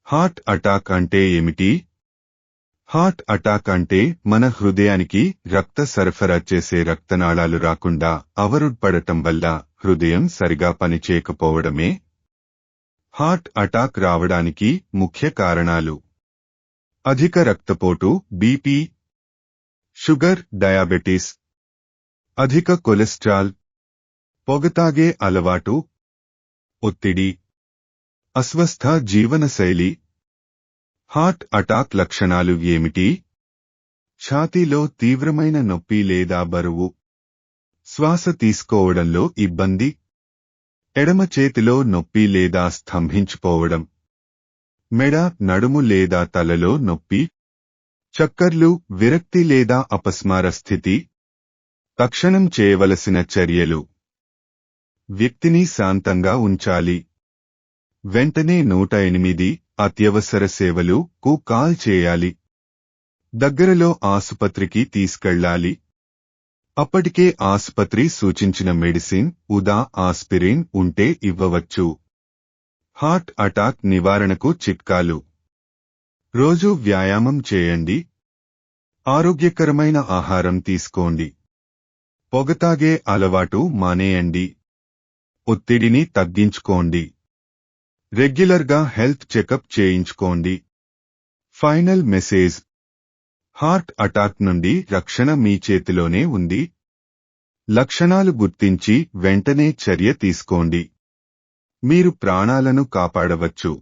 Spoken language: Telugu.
హార్ట్ అటాక్ అంటే ఏమిటి? హార్ట్ అటాక్ అంటే మన హృదయానికి రక్త సరఫరా చేసే రక్తనాళాలు రాకుండా అవరుడ్పడటం వల్ల హృదయం సరిగా పనిచేయకపోవడమే. హార్ట్ అటాక్ రావడానికి ముఖ్య కారణాలు: అధిక రక్తపోటు, బీపీ, షుగర్, డయాబెటీస్, అధిక కొలెస్ట్రాల్, పొగతాగే అలవాటు, ఒత్తిడి, అస్వస్థ జీవనశైలి. హార్ట్ అటాక్ లక్షణాలు ఏమిటి? ఛాతీలో తీవ్రమైన నొప్పి లేదా బరువు, శ్వాస తీసుకోవడంలో ఇబ్బంది, ఎడమ చేతిలో నొప్పి లేదా స్తంభించిపోవడం, మెడ, నడుము లేదా తలలో నొప్పి, చక్కర్లు, విరక్తి లేదా అపస్మార స్థితి. తక్షణం చేయవలసిన చర్యలు: వ్యక్తిని శాంతంగా ఉంచాలి. వెంటనే 108 అత్యవసర సేవలు కు కాల్ చేయాలి. దగ్గరలో ఆసుపత్రికి తీసుకెళ్లాలి. అప్పటికే ఆసుపత్రి సూచించిన మెడిసిన్, ఉదా ఆస్పిరిన్ ఉంటే ఇవ్వవచ్చు. హార్ట్ అటాక్ నివారణకు చిట్కాలు: రోజూ వ్యాయామం చేయండి. ఆరోగ్యకరమైన ఆహారం తీసుకోండి. పొగతాగే అలవాటు మానేయండి. ఒత్తిడిని తగ్గించుకోండి. రెగ్యులర్గా హెల్త్ చెకప్ చేయించుకోండి. ఫైనల్ మెసేజ్: హార్ట్ అటాక్ నుండి రక్షణ మీ చేతిలోనే ఉంది. లక్షణాలు గుర్తించి వెంటనే చర్య తీసుకోండి. మీరు ప్రాణాలను కాపాడవచ్చు.